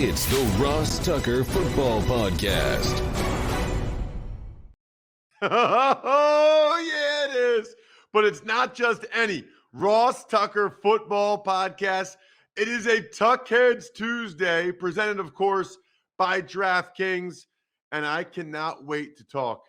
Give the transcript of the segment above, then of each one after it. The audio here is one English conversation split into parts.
It's the Ross Tucker Football Podcast. Oh, yeah, it is. But it's not just any Ross Tucker Football Podcast. It is a Tuckheads Tuesday, presented, of course, by DraftKings. And I cannot wait to talk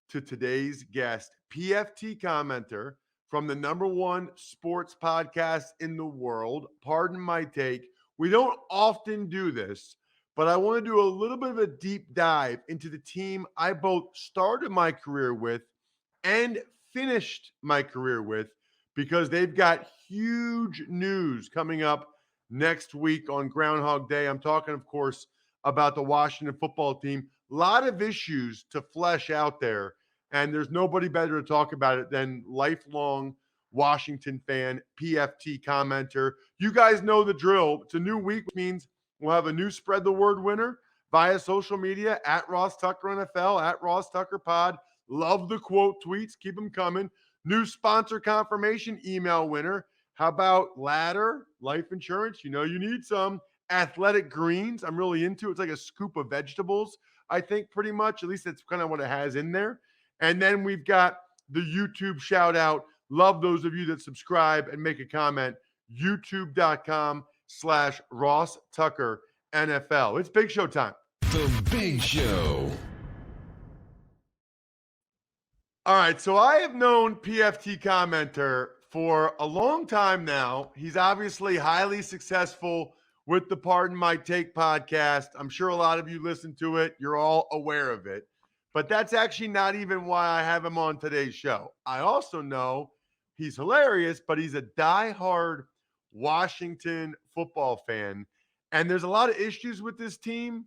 to today's guest, PFT commenter from the #1 sports podcast in the world. Pardon my take. We don't often do this, but I want to do a little bit of a deep dive into the team I both started my career with and finished my career with, because they've got huge news coming up next week on Groundhog Day. I'm talking, of course, about the Washington football team. A lot of issues to flesh out there, and there's nobody better to talk about it than lifelong Washington fan, PFT commenter. You guys know the drill. It's a new week, which means we'll have a new Spread the Word winner via social media at Ross Tucker NFL, at Ross Tucker Pod. Love the quote tweets. Keep them coming. New sponsor confirmation email winner. How about Ladder Life Insurance? You know you need some. Athletic Greens, I'm really into. It's like a scoop of vegetables, I think, pretty much. At least that's kind of what it has in there. And then we've got the YouTube shout out. Love those of you that subscribe and make a comment. YouTube.com/Ross Tucker NFL. It's Big Show time. The Big Show. All right, so I have known PFT commenter for a long time now. He's obviously highly successful with the Pardon My Take podcast. I'm sure a lot of you listen to it. You're all aware of it. But that's actually not even why I have him on today's show. I also know he's hilarious, but he's a diehard Washington football fan. And there's a lot of issues with this team.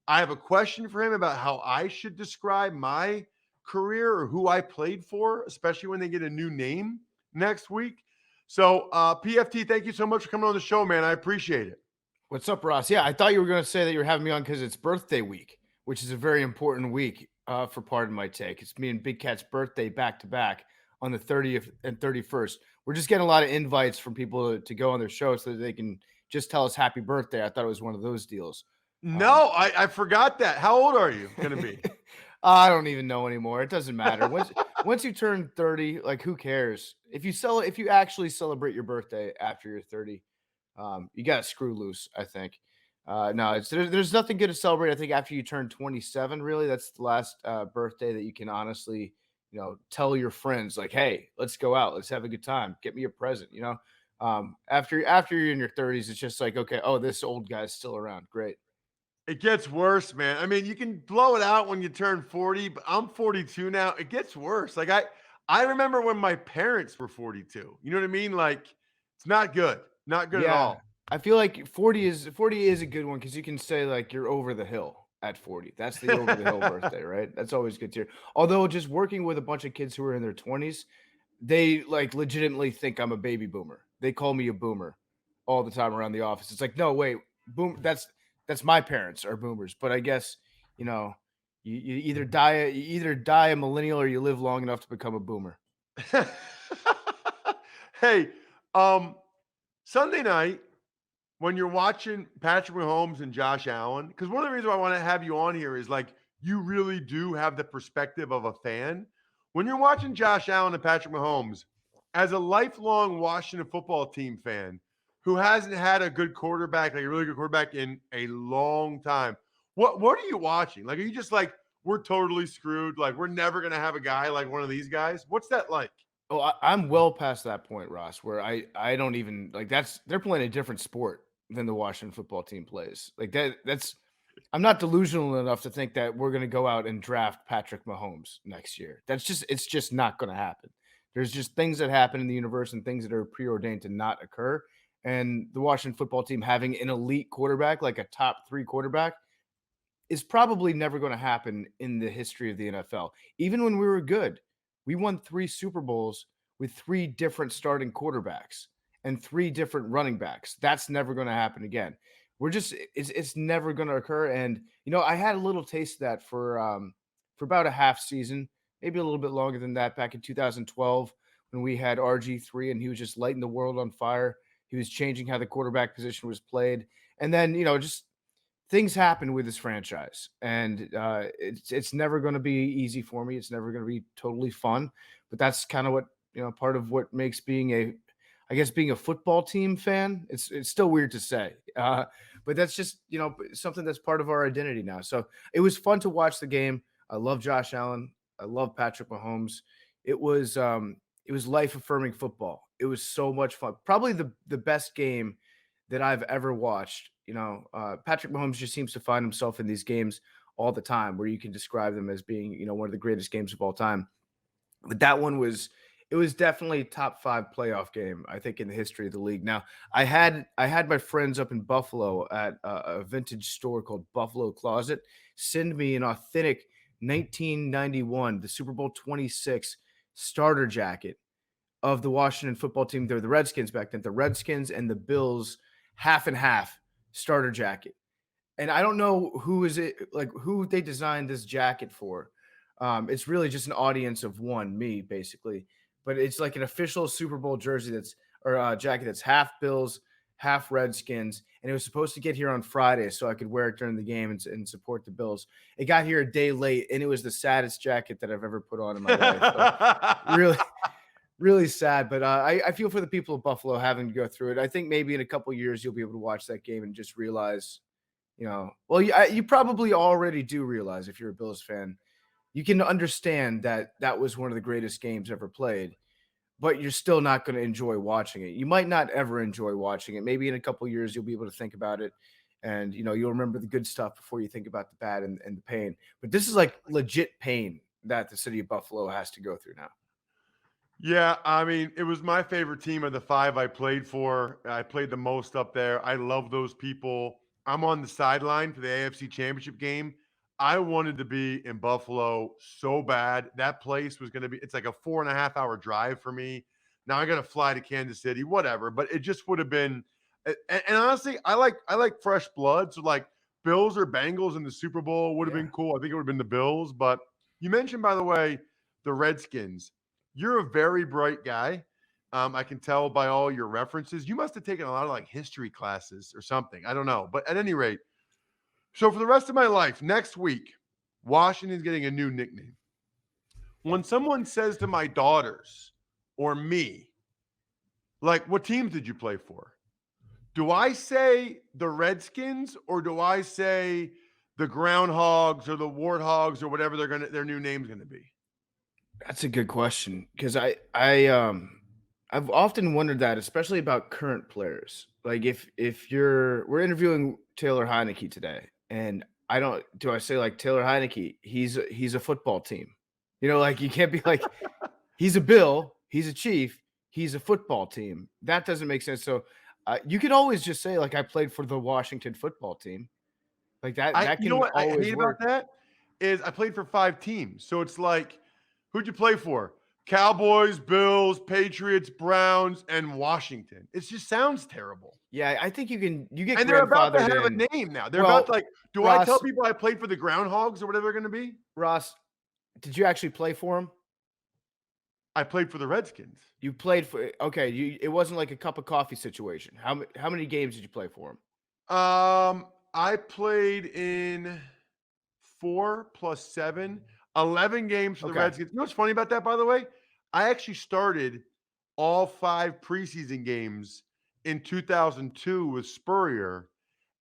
I have a question for him about how I should describe my career or who I played for, especially when they get a new name next week. So, PFT, thank you so much for coming on the show, man. I appreciate it. What's up, Ross? Yeah, I thought you were going to say that you were having me on because it's birthday week, which is a very important week for Pardon My Take. It's me and Big Cat's birthday back-to-back on the 30th and 31st. We're just getting a lot of invites from people to go on their show so that they can just tell us happy birthday. I thought it was one of those deals. No, I forgot that. How old are you going to be? I don't even know anymore. It doesn't matter. Once you turn 30, like, who cares? If you actually celebrate your birthday after you're 30, you got to screw loose, I think. No, there's nothing good to celebrate. I think after you turn 27, really, that's the last birthday that you can honestly, tell your friends, like, hey, let's go out, let's have a good time, get me a present. After you're in your 30s, it's just like, okay, oh, this old guy's still around. Great. It gets worse, man. I mean, you can blow it out when you turn 40, but I'm 42 now. It gets worse. Like I remember when my parents were 42. You know what I mean? Like, it's not good. Not good at all. I feel like 40 is a good one because you can say, like, you're over the hill at 40. That's the over the hill birthday, right? That's always good to hear. Although just working with a bunch of kids who are in their 20s, they like legitimately think I'm a baby boomer. They call me a boomer all the time around the office. It's like, no, wait, boom. That's my parents are boomers, but I guess, you either die a millennial or you live long enough to become a boomer. Hey, Sunday night, when you're watching Patrick Mahomes and Josh Allen, because one of the reasons why I want to have you on here is, like, you really do have the perspective of a fan. When you're watching Josh Allen and Patrick Mahomes, as a lifelong Washington football team fan who hasn't had a good quarterback, like a really good quarterback, in a long time, what are you watching? Like, are you just like, we're totally screwed, like, we're never going to have a guy like one of these guys? What's that like? Oh, I'm well past that point, Ross, where I don't even, like, they're playing a different sport than the Washington football team plays. Like, I'm not delusional enough to think that we're going to go out and draft Patrick Mahomes next year. It's just not going to happen. There's just things that happen in the universe and things that are preordained to not occur. And the Washington football team having an elite quarterback, like a top 3 quarterback, is probably never going to happen in the history of the NFL. Even when we were good, we won 3 Super Bowls with 3 different starting quarterbacks and 3 different running backs. That's never going to happen again. It's never going to occur. And, I had a little taste of that for about a half season, maybe a little bit longer than that, back in 2012 when we had RG3 and he was just lighting the world on fire. He was changing how the quarterback position was played. And then, just things happen with this franchise, and it's never going to be easy for me. It's never going to be totally fun, but that's kind of what part of what makes being a football team fan. It's still weird to say, but that's just something that's part of our identity now. So it was fun to watch the game. I love Josh Allen. I love Patrick Mahomes. It was life affirming football. It was so much fun. Probably the best game that I've ever watched. Patrick Mahomes just seems to find himself in these games all the time where you can describe them as being, one of the greatest games of all time. But that one was definitely a top 5 playoff game, I think, in the history of the league. Now, I had my friends up in Buffalo at a vintage store called Buffalo Closet send me an authentic 1991, the Super Bowl 26 starter jacket of the Washington football team. They're the Redskins back then, the Redskins and the Bills half and half starter jacket. And I don't know who they designed this jacket for. It's really just an audience of one, me basically, but it's like an official Super Bowl jersey jacket that's half Bills, half Redskins, and it was supposed to get here on Friday so I could wear it during the game and support the Bills. It got here a day late, and it was the saddest jacket that I've ever put on in my life. So really, really sad. But I feel for the people of Buffalo having to go through it. I think maybe in a couple years you'll be able to watch that game and just realize, well, you probably already do realize if you're a Bills fan, you can understand that was one of the greatest games ever played, but you're still not going to enjoy watching it. You might not ever enjoy watching it. Maybe in a couple years you'll be able to think about it, and you'll remember the good stuff before you think about the bad and the pain. But this is like legit pain that the city of Buffalo has to go through now. Yeah, I mean, it was my favorite team of the 5 I played for. I played the most up there. I love those people. I'm on the sideline for the AFC Championship game. I wanted to be in Buffalo so bad. That place was going to be, it's like a 4.5 hour drive for me. Now I got to fly to Kansas City, whatever, but it just would have been, and honestly, I like fresh blood. So like Bills or Bengals in the Super Bowl would have been cool. I think it would have been the Bills, but you mentioned, by the way, the Redskins. You're a very bright guy. I can tell by all your references. You must have taken a lot of like history classes or something. I don't know. But at any rate, so for the rest of my life, next week, Washington's getting a new nickname. When someone says to my daughters or me, like, what teams did you play for? Do I say the Redskins or do I say the Groundhogs or the Warthogs or whatever their new name's going to be? That's a good question, because I've often wondered that, especially about current players. Like we're interviewing Taylor Heineke today, and do I say like Taylor Heineke? He's a football team, like you can't be like he's a Bill, he's a Chief, he's a football team. That doesn't make sense. So you could always just say like I played for the Washington football team, like that. That can what I always hate work. about that is I played for 5 teams, so it's like, who'd you play for? Cowboys, Bills, Patriots, Browns, and Washington. It just sounds terrible. Yeah, I think you get And they're about to grandfathered have in. a name now. They're Well, about to, like, do I tell people I played for the Groundhogs or whatever they're going to be? Ross, did you actually play for him? I played for the Redskins. You played for it wasn't like a cup of coffee situation. How many games did you play for him? I played in 4 + 7, 11 games for the Redskins. You know what's funny about that, by the way? I actually started all 5 preseason games in 2002 with Spurrier.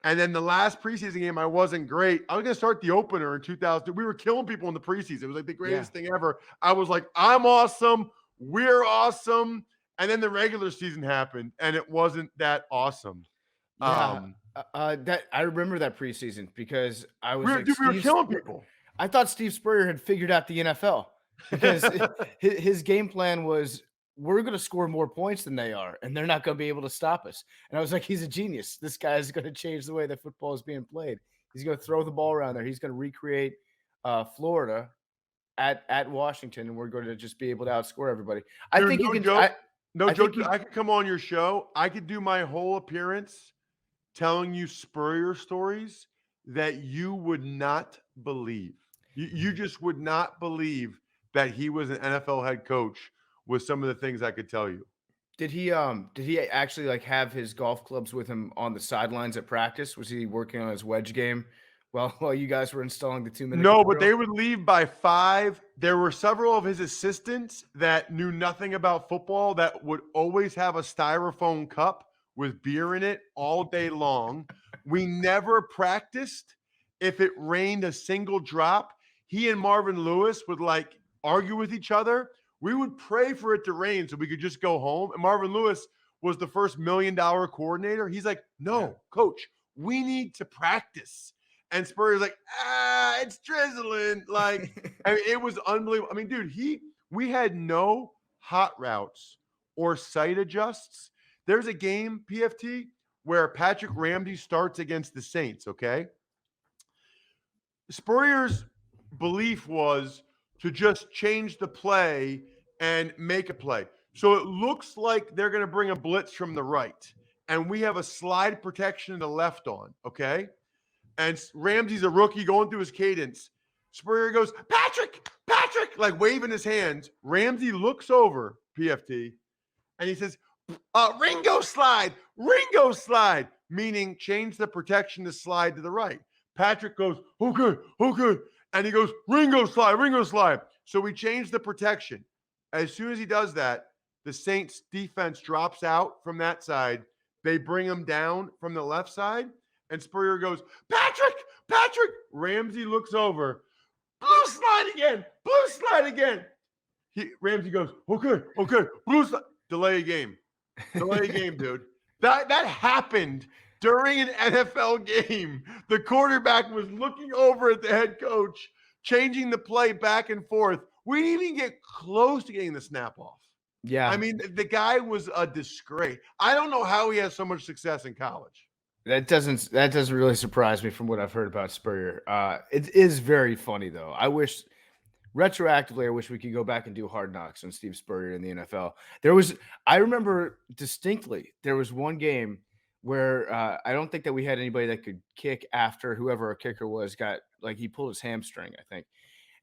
And then the last preseason game, I wasn't great. I was going to start the opener in 2002. We were killing people in the preseason. It was like the greatest thing ever. I was like, I'm awesome. We're awesome. And then the regular season happened, and it wasn't that awesome. Yeah, that I remember that preseason because I was we were killing people. I thought Steve Spurrier had figured out the NFL because his game plan was, we're going to score more points than they are, and they're not going to be able to stop us. And I was like, he's a genius. This guy is going to change the way that football is being played. He's going to throw the ball around there. He's going to recreate Florida at Washington, and we're going to just be able to outscore everybody. I think you can. I could come on your show. I could do my whole appearance telling you Spurrier stories that you would not believe. You just would not believe that he was an NFL head coach with some of the things I could tell you. Did he actually like have his golf clubs with him on the sidelines at practice? Was he working on his wedge game while you guys were installing the 2-minute No, but drill? they would leave by 5. There were several of his assistants that knew nothing about football that would always have a styrofoam cup with beer in it all day long. We never practiced if it rained a single drop. He and Marvin Lewis would like argue with each other. We would pray for it to rain so we could just go home. And Marvin Lewis was the first $1 million coordinator. He's like, no, coach, we need to practice. And Spurrier's like, it's drizzling. Like, I mean, it was unbelievable. I mean, dude, we had no hot routes or sight adjusts. There's a game, PFT, where Patrick Ramsey starts against the Saints, okay? Spurrier's belief was to just change the play and make a play. So it looks like they're going to bring a blitz from the right, and we have a slide protection to the left on, okay? And Ramsey's a rookie going through his cadence. Spurrier goes, Patrick, like waving his hands. Ramsey looks over, PFT, and he says, Ringo slide, meaning change the protection to slide to the right. Patrick goes, okay. And he goes, Ringo slide. So we change the protection. As soon as he does that, the Saints defense drops out from that side. They bring him down from the left side. And Spurrier goes, Patrick. Ramsey looks over. Blue slide again. Ramsey goes, okay. Blue slide. Delay a game, dude. That happened during an NFL game. The quarterback was looking over at the head coach, changing the play back and forth. We didn't even get close to getting the snap off. Yeah. I mean, the guy was a disgrace. I don't know how he has so much success in college. That doesn't really surprise me from what I've heard about Spurrier. It is very funny though. Retroactively, I wish we could go back and do Hard Knocks on Steve Spurrier in the NFL. I remember distinctly, there was one game where I don't think that we had anybody that could kick after whoever our kicker was he pulled his hamstring, I think.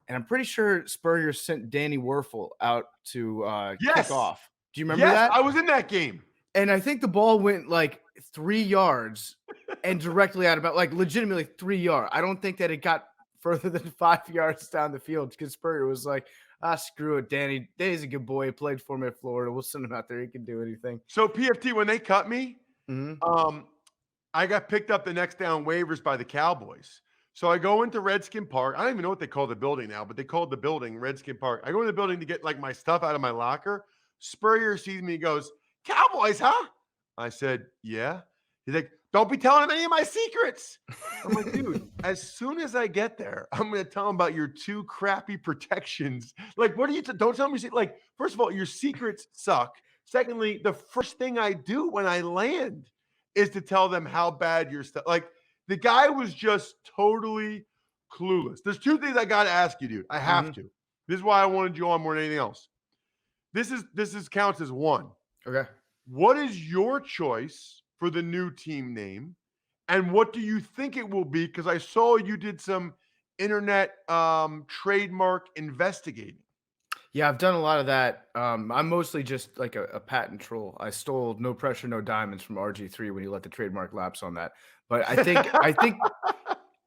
And I'm pretty sure Spurrier sent Danny Werfel out to kick off. Do you remember that? I was in that game. And I think the ball went like 3 yards and directly out about legitimately 3 yards. I don't think that it got further than 5 yards down the field because Spurrier was like, screw it, Danny. Danny's a good boy. He played for me at Florida. We'll send him out there. He can do anything. So PFT, when they cut me, I got picked up the next day on waivers by the Cowboys. So I go into Redskin Park. I don't even know what they call the building now, but they called the building Redskin Park. I go in the building to get like my stuff out of my locker. Spurrier sees me and goes, Cowboys, huh? I said, yeah. He's like, don't be telling him any of my secrets. I'm like, dude, as soon as I get there, I'm going to tell him about your 2 crappy protections. Like, what are you, don't tell me, like, first of all, your secrets suck. Secondly, the first thing I do when I land is to tell them how bad your stuff, like, the guy was just totally clueless. There's 2 things I got to ask you, dude. I have to. This is why I wanted you on more than anything else. This is counts as 1. Okay. What is your choice for the new team name? And what do you think it will be? Because I saw you did some internet trademark investigating. Yeah, I've done a lot of that. I'm mostly just like a patent troll. I stole No Pressure, No Diamonds from RG3 when he let the trademark lapse on that. But I think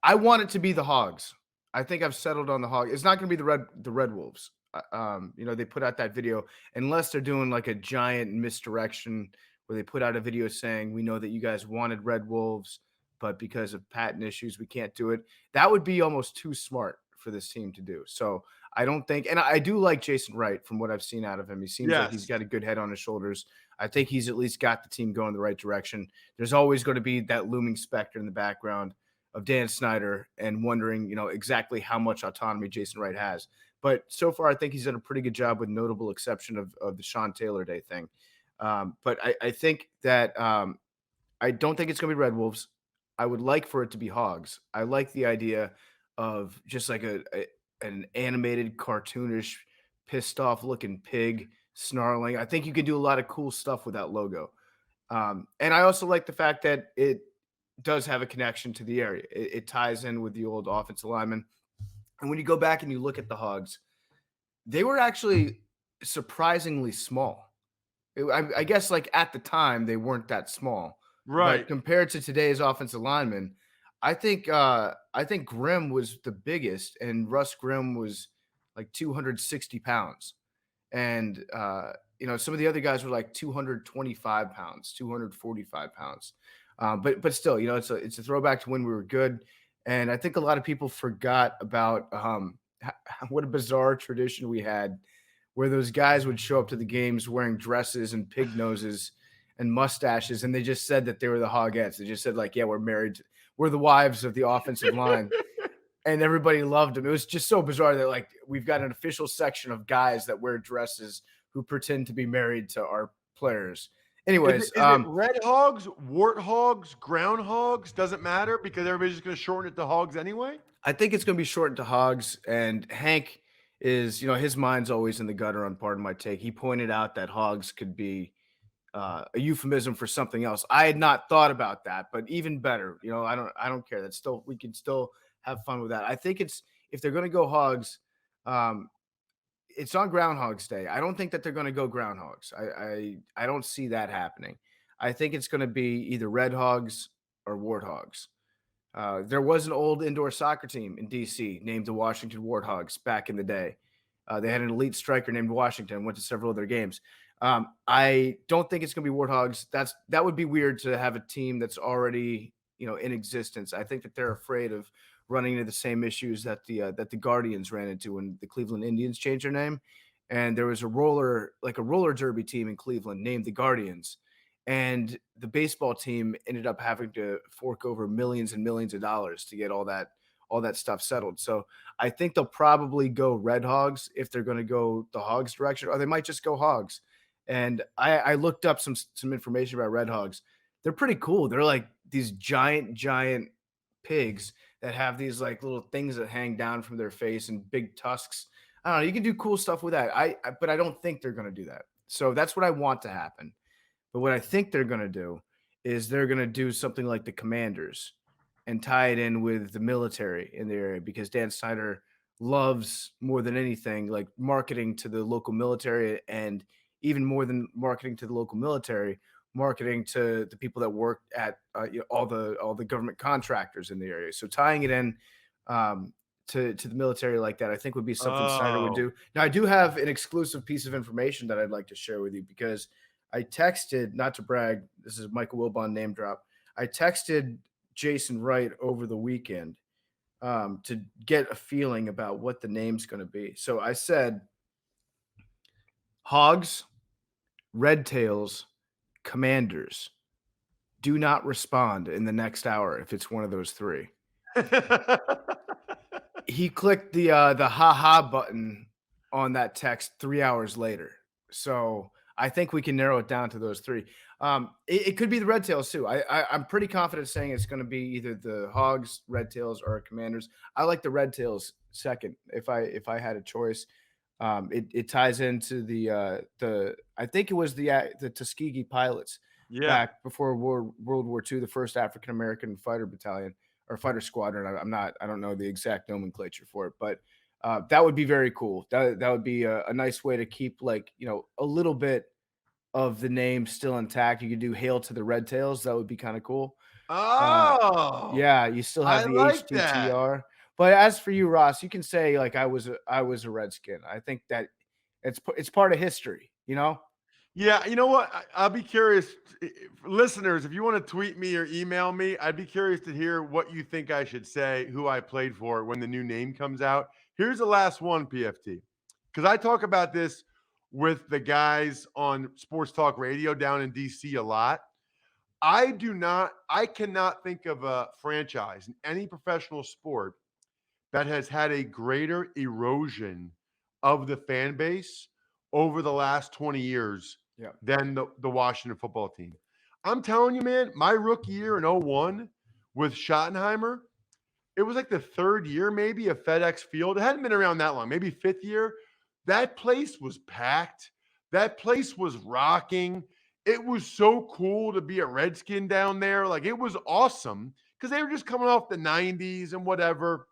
I want it to be the Hogs. I think I've settled on the Hog. It's not going to be the Red Wolves. They put out that video unless they're doing like a giant misdirection where they put out a video saying, we know that you guys wanted Red Wolves, but because of patent issues, we can't do it. That would be almost too smart for this team to do. So I don't think, and I do like Jason Wright from what I've seen out of him. He seems like he's got a good head on his shoulders. I think he's at least got the team going the right direction. There's always going to be that looming specter in the background of Dan Snyder and wondering, exactly how much autonomy Jason Wright has. But so far, I think he's done a pretty good job with notable exception of the Sean Taylor Day thing. But I think that I don't think it's going to be Red Wolves. I would like for it to be Hogs. I like the idea of just like an animated, cartoonish, pissed off looking pig snarling. I think you can do a lot of cool stuff with that logo. And I also like the fact that it does have a connection to the area. It ties in with the old offensive lineman. And when you go back and you look at the Hogs, they were actually surprisingly small. I guess like at the time they weren't that small, but Right. compared to today's offensive linemen, I think Grimm was the biggest, and Russ Grimm was like 260 pounds. And some of the other guys were like 225 pounds, 245 pounds. But still, it's a throwback to when we were good. And I think a lot of people forgot about what a bizarre tradition we had, where those guys would show up to the games wearing dresses and pig noses and mustaches, and they just said that they were the Hogettes. They just said like, yeah, we're married, we're the wives of the offensive line, and everybody loved them. It was just so bizarre that like we've got an official section of guys that wear dresses who pretend to be married to our players. Anyways, Is it red hogs, warthogs, groundhogs? Doesn't matter because everybody's just going to shorten it to hogs anyway. I think it's going to be shortened to Hogs, and Hank is, his mind's always in the gutter on Pardon My Take. He pointed out that Hogs could be a euphemism for something else. I had not thought about that, but even better, I don't care. That's still, we can still have fun with that. I think if they're going to go Hogs, it's on Groundhog's Day. I don't think that they're going to go Groundhogs. I don't see that happening. I think it's going to be either Red Hogs or Warthogs. There was an old indoor soccer team in D.C. named the Washington Warthogs back in the day. They had an elite striker named Washington, went to several of their games. I don't think it's going to be Warthogs. That would be weird to have a team that's already in existence. I think that they're afraid of running into the same issues that the Guardians ran into when the Cleveland Indians changed their name. And there was a roller derby team in Cleveland named the Guardians. And the baseball team ended up having to fork over millions and millions of dollars to get all that stuff settled. So I think they'll probably go Red Hogs if they're going to go the Hogs direction, or they might just go Hogs. And I looked up some information about Red Hogs. They're pretty cool. They're like these giant pigs that have these like little things that hang down from their face and big tusks. I don't know. You can do cool stuff with that. But I don't think they're going to do that. So that's what I want to happen. But what I think they're going to do is they're going to do something like the Commanders and tie it in with the military in the area, because Dan Snyder loves, more than anything, like marketing to the local military, and even more than marketing to the local military, marketing to the people that work at all the government contractors in the area. So tying it in to the military like that, I think would be something Snyder would do. Now, I do have an exclusive piece of information that I'd like to share with you, because I texted, not to brag, this is Michael Wilbon name drop. I texted Jason Wright over the weekend to get a feeling about what the name's going to be. So I said, Hogs, Red Tails, Commanders. Do not respond in the next hour if it's one of those three. He clicked the ha-ha button on that text 3 hours later. So I think we can narrow it down to those three. It could be the Red Tails too. I'm pretty confident saying it's going to be either the Hogs, Red Tails, or Commanders. I like the Red Tails second if I had a choice. It ties into the I think it was the Tuskegee Pilots back before World War II, the first African American fighter battalion or fighter squadron. I don't know the exact nomenclature for it, but that would be very cool. That would be a nice way to keep a little bit of the name still intact. You could do Hail to the Red Tails. That would be kind of cool. Yeah, you still have I the like that. HTTR. But as for you, Ross, you can say like I was a Redskin. I think that it's part of history, Yeah, you know what? I'll be curious. Listeners, if you want to tweet me or email me, I'd be curious to hear what you think I should say, who I played for when the new name comes out. Here's the last one, PFT, because I talk about this with the guys on Sports Talk Radio down in DC a lot. I cannot think of a franchise in any professional sport that has had a greater erosion of the fan base over the last 20 years than the Washington football team. I'm telling you, man, my rookie year in 01 with Schottenheimer, it was like the third year maybe of FedEx Field. It hadn't been around that long, maybe fifth year. That place was packed. That place was rocking. It was so cool to be a Redskin down there. Like, it was awesome because they were just coming off the 90s and whatever.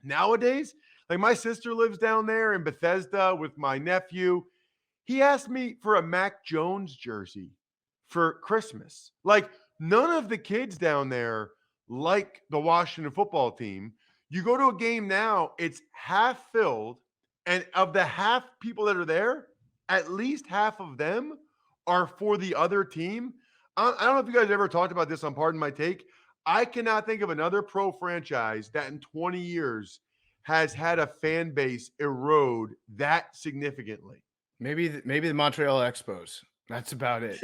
Nowadays, like my sister lives down there in Bethesda with my nephew. He asked me for a Mac Jones jersey for Christmas. Like, none of the kids down there like the Washington football team. You go to a game now, it's half filled, and of the half people that are there, at least half of them are for the other team. I don't know if you guys ever talked about this on Pardon My Take. I cannot think of another pro franchise that in 20 years has had a fan base erode that significantly. Maybe the Montreal Expos. That's about it.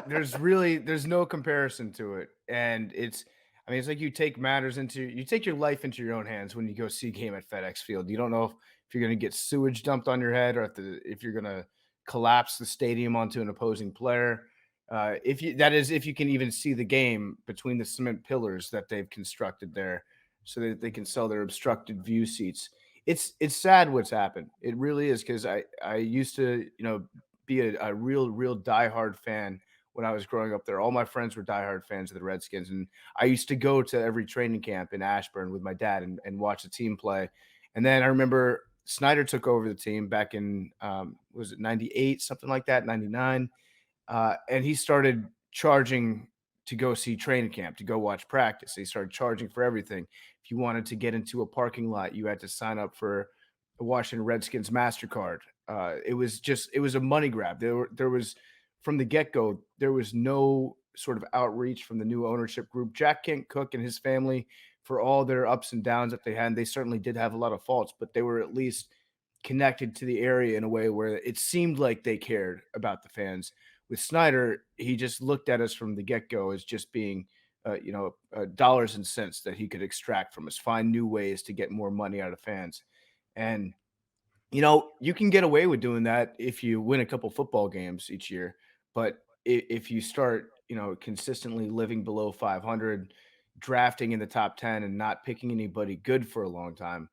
There's no comparison to it, and it's like you take your life into your own hands when you go see a game at FedEx Field. You don't know if you're going to get sewage dumped on your head, or if you're going to collapse the stadium onto an opposing player. If you can even see the game between the cement pillars that they've constructed there, so that they can sell their obstructed view seats. It's sad what's happened. It really is, because I used to be a real diehard fan when I was growing up there. All my friends were diehard fans of the Redskins, and I used to go to every training camp in Ashburn with my dad and watch the team play. And then I remember Snyder took over the team back in was it 98, something like that, 99. And he started charging to go see training camp, to go watch practice. He started charging for everything. If you wanted to get into a parking lot, you had to sign up for a Washington Redskins MasterCard. It was a money grab. There was, from the get-go, there was no sort of outreach from the new ownership group. Jack Kent Cooke and his family, for all their ups and downs that they had, and they certainly did have a lot of faults, but they were at least connected to the area in a way where it seemed like they cared about the fans. With Snyder, he just looked at us from the get-go as just being, dollars and cents that he could extract from us, find new ways to get more money out of fans. And, you can get away with doing that if you win a couple football games each year. But if you start, consistently living below 500, drafting in the top 10 and not picking anybody good for a long time,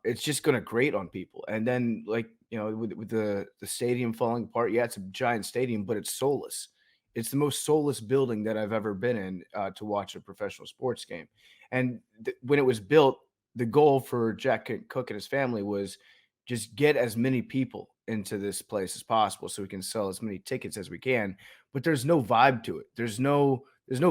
it's just going to grate on people. And then, with the stadium falling apart, yeah, it's a giant stadium, but it's soulless. It's the most soulless building that I've ever been in to watch a professional sports game. And when it was built, the goal for Jack Cook and his family was just get as many people into this place as possible so we can sell as many tickets as we can. But there's no vibe to it. There's no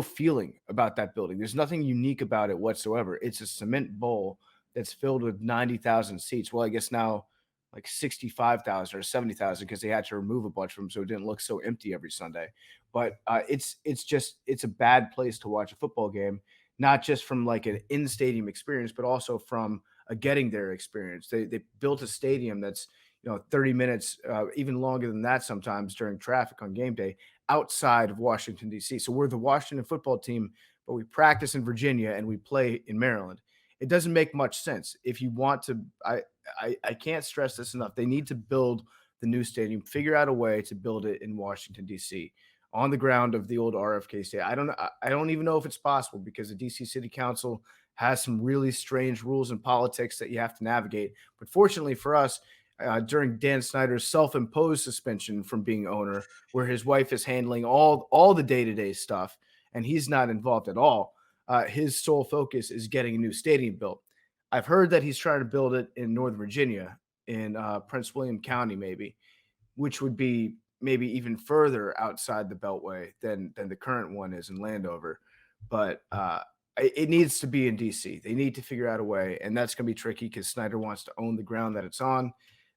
feeling about that building. There's nothing unique about it whatsoever. It's a cement bowl that's filled with 90,000 seats. Well, I guess now like 65,000 or 70,000, because they had to remove a bunch of them so it didn't look so empty every Sunday. But it's a bad place to watch a football game, not just from like an in-stadium experience, but also from a getting there experience. They built a stadium that's 30 minutes, even longer than that sometimes during traffic on game day, outside of Washington, D.C. So we're the Washington football team, but we practice in Virginia and we play in Maryland. It doesn't make much sense. If you want to, I can't stress this enough. They need to build the new stadium, figure out a way to build it in Washington, D.C., on the ground of the old RFK Stadium. I don't even know if it's possible, because the D.C. City Council has some really strange rules and politics that you have to navigate. But fortunately for us, during Dan Snyder's self-imposed suspension from being owner, where his wife is handling all the day-to-day stuff and he's not involved at all, his sole focus is getting a new stadium built. I've heard that he's trying to build it in Northern Virginia, in Prince William County, maybe, which would be maybe even further outside the Beltway than the current one is in Landover. But it needs to be in DC. They need to figure out a way, and that's going to be tricky because Snyder wants to own the ground that it's on.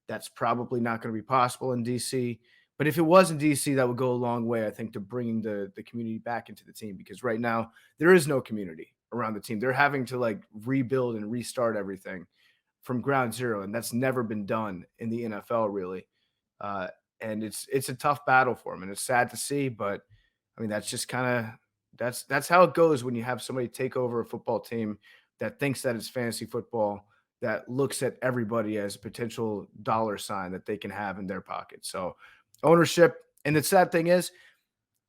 That's probably not going to be possible in DC. But if it was in DC, that would go a long way, I think, to bringing the community back into the team, because right now there is no community around the team. They're having to like rebuild and restart everything from ground zero, and that's never been done in the NFL, really. And it's a tough battle for them, and it's sad to see, but I mean, that's just kind of that's how it goes when you have somebody take over a football team that thinks that it's fantasy football, that looks at everybody as a potential dollar sign that they can have in their pocket. So ownership, and the sad thing is,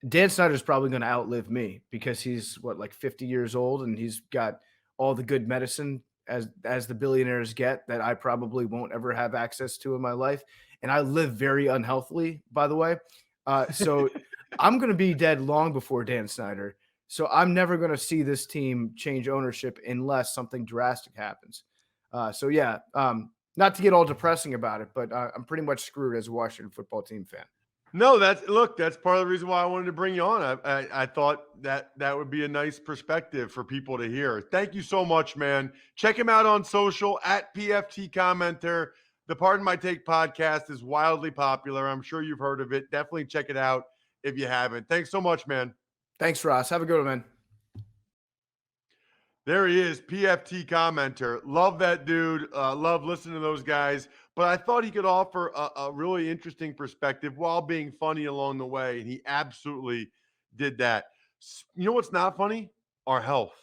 Dan Snyder's probably going to outlive me, because he's like 50 years old, and he's got all the good medicine as the billionaires get that I probably won't ever have access to in my life. And I live very unhealthily, by the way. So I'm going to be dead long before Dan Snyder. So I'm never going to see this team change ownership unless something drastic happens. So yeah, Not to get all depressing about it, but I'm pretty much screwed as a Washington football team fan. No, that's part of the reason why I wanted to bring you on. I thought that would be a nice perspective for people to hear. Thank you so much, man. Check him out on social at PFT Commenter. The Pardon My Take podcast is wildly popular. I'm sure you've heard of it. Definitely check it out if you haven't. Thanks so much, man. Thanks, Ross. Have a good one, man. There he is, PFT Commenter. Love that dude. Love listening to those guys. But I thought he could offer a really interesting perspective while being funny along the way. And he absolutely did that. You know what's not funny? Our health.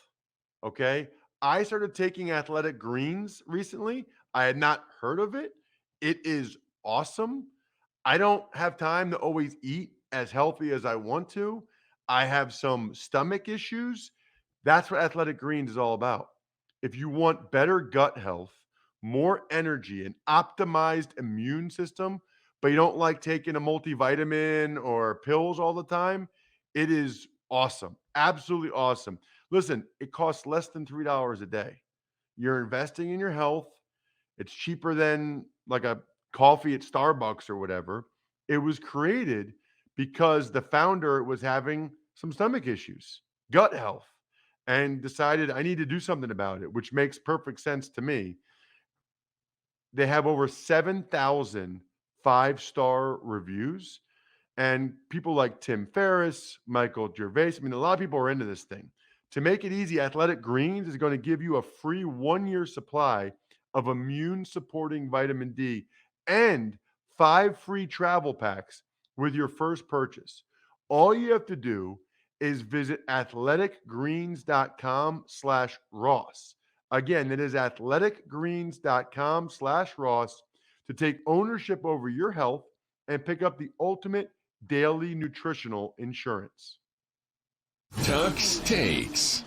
Okay. I started taking athletic greens recently. I had not heard of it. It is awesome. I don't have time to always eat as healthy as I want to. I have some stomach issues. That's what Athletic Greens is all about. If you want better gut health, more energy, an optimized immune system, but you don't like taking a multivitamin or pills all the time, it is awesome. Absolutely awesome. Listen, it costs less than $3 a day. You're investing in your health. It's cheaper than like a coffee at Starbucks or whatever. It was created because the founder was having some stomach issues, gut health, and decided I need to do something about it, which makes perfect sense to me. They have over 7,000 five-star reviews, and people like Tim Ferriss, Michael Gervais. I mean, a lot of people are into this thing. To make it easy, Athletic Greens is going to give you a free 1-year supply of immune-supporting vitamin D and 5 free travel packs with your first purchase. All you have to do is visit athleticgreens.com/Ross. Again, that is athleticgreens.com/Ross to take ownership over your health and pick up the ultimate daily nutritional insurance. Tuck's Takes.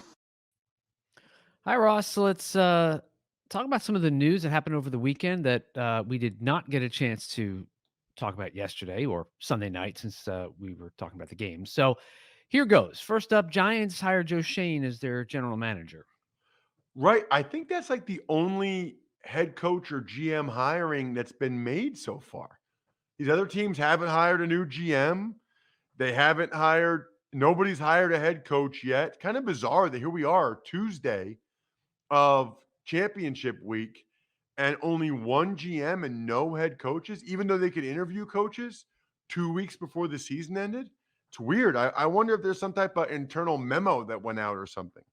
Hi, Ross. So let's talk about some of the news that happened over the weekend that we did not get a chance to talk about yesterday or Sunday night since we were talking about the game. So here goes. First up, Giants hired Joe Shane as their general manager. Right. I think that's like the only head coach or GM hiring that's been made so far. These other teams haven't hired a new GM. Nobody's hired a head coach yet. Kind of bizarre that here we are, Tuesday of championship week, and only one GM and no head coaches, even though they could interview coaches 2 weeks before the season ended. It's weird. I wonder if there's some type of internal memo that went out or something.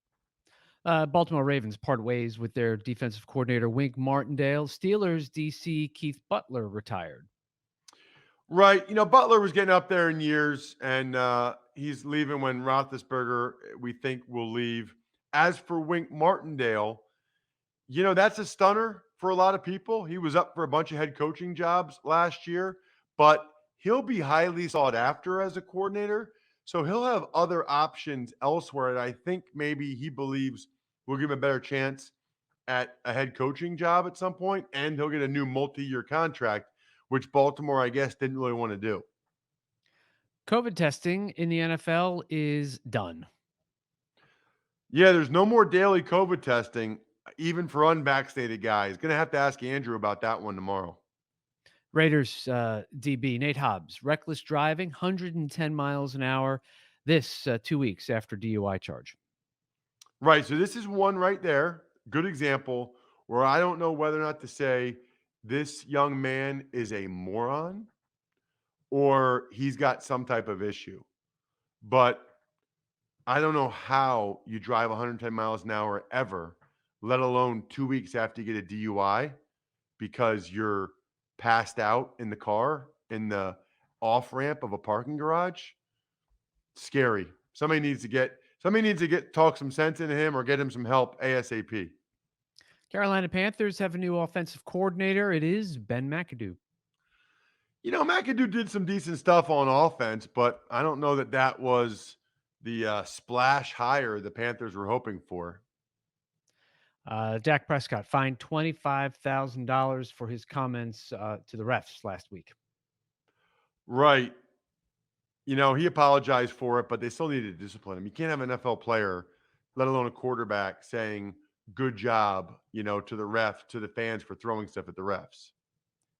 Baltimore Ravens part ways with their defensive coordinator, Wink Martindale. Steelers DC Keith Butler retired. Right. Butler was getting up there in years, and he's leaving when Roethlisberger, we think, will leave. As for Wink Martindale, that's a stunner for a lot of people. He was up for a bunch of head coaching jobs last year, but he'll be highly sought after as a coordinator. So he'll have other options elsewhere that I think maybe he believes will give him a better chance at a head coaching job at some point, and he'll get a new multi-year contract, which Baltimore, I guess, didn't really want to do. COVID testing in the NFL is done. Yeah, there's no more daily COVID testing, even for unvaccinated guys. Going to have to ask Andrew about that one tomorrow. Raiders DB Nate Hobbs, reckless driving, 110 miles an hour. This 2 weeks after DUI charge. Right. So this is one right there. Good example where I don't know whether or not to say this young man is a moron or he's got some type of issue. But I don't know how you drive 110 miles an hour ever, let alone 2 weeks after you get a DUI because you're passed out in the car in the off ramp of a parking garage. Scary. Somebody needs to talk some sense into him or get him some help ASAP. Carolina Panthers have a new offensive coordinator. It is Ben Mcadoo. Mcadoo did some decent stuff on offense, but I don't know that was the splash hire the Panthers were hoping for. Dak Prescott fined $25,000 for his comments to the refs last week. Right. He apologized for it, but they still needed to discipline him. You can't have an NFL player, let alone a quarterback, saying good job, to the fans for throwing stuff at the refs.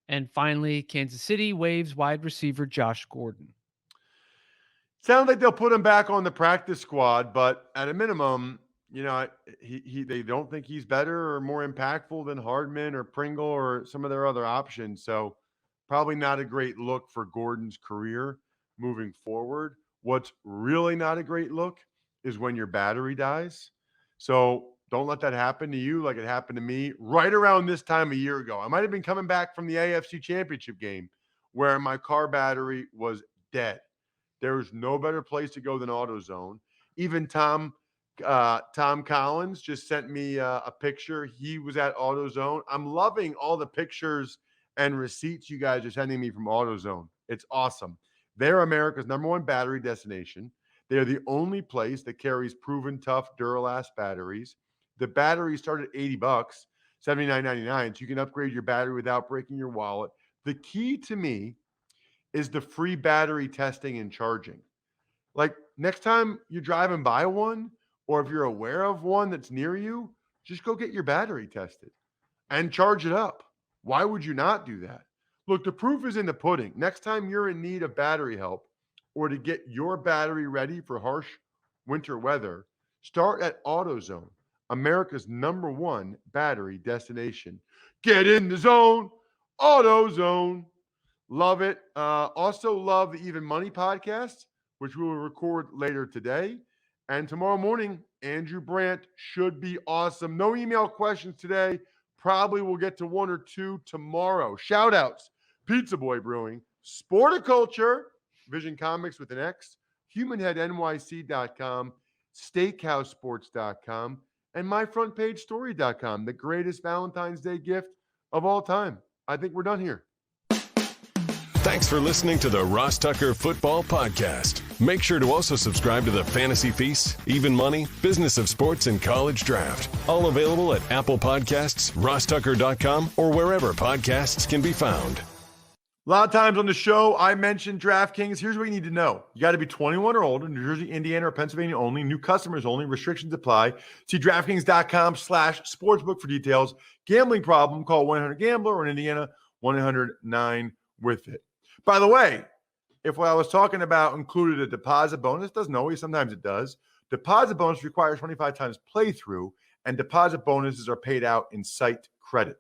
And finally, Kansas City waives wide receiver Josh Gordon. Sounds like they'll put him back on the practice squad, but at a minimum, they don't think he's better or more impactful than Hardman or Pringle or some of their other options. So probably not a great look for Gordon's career moving forward. What's really not a great look is when your battery dies. So don't let that happen to you like it happened to me right around this time a year ago. I might have been coming back from the AFC Championship game where my car battery was dead. There's no better place to go than AutoZone. Even Tom Collins just sent me a picture. He was at AutoZone. I'm loving all the pictures and receipts you guys are sending me from AutoZone. It's awesome. They're America's #1 battery destination. They are the only place that carries proven tough Duralast batteries. The batteries start at $80, $79.99, so you can upgrade your battery without breaking your wallet. The key to me is the free battery testing and charging. Like next time you're driving by one, or if you're aware of one that's near you, just go get your battery tested and charge it up. Why would you not do that? Look, the proof is in the pudding. Next time you're in need of battery help or to get your battery ready for harsh winter weather, start at AutoZone, America's #1 battery destination. Get in the zone, AutoZone. Love it. Also love the Even Money podcast, which we will record later today. And tomorrow morning, Andrew Brandt should be awesome. No email questions today. Probably we'll get to 1 or 2 tomorrow. Shout outs: Pizza Boy Brewing, Sporticulture, Vision Comics with an X, HumanHeadNYC.com, SteakhouseSports.com, and MyFrontPageStory.com, the greatest Valentine's Day gift of all time. I think we're done here. Thanks for listening to the Ross Tucker Football Podcast. Make sure to also subscribe to the Fantasy Feast, Even Money, Business of Sports, and College Draft. All available at Apple Podcasts, RossTucker.com, or wherever podcasts can be found. A lot of times on the show, I mentioned DraftKings. Here's what you need to know. You got to be 21 or older, New Jersey, Indiana, or Pennsylvania only. New customers only. Restrictions apply. See DraftKings.com/sportsbook for details. Gambling problem, call 1-800-GAMBLER, or in Indiana, 1-800-9-WITH-IT. By the way, if what I was talking about included a deposit bonus, doesn't always, sometimes it does. Deposit bonus requires 25 times playthrough, and deposit bonuses are paid out in site credit.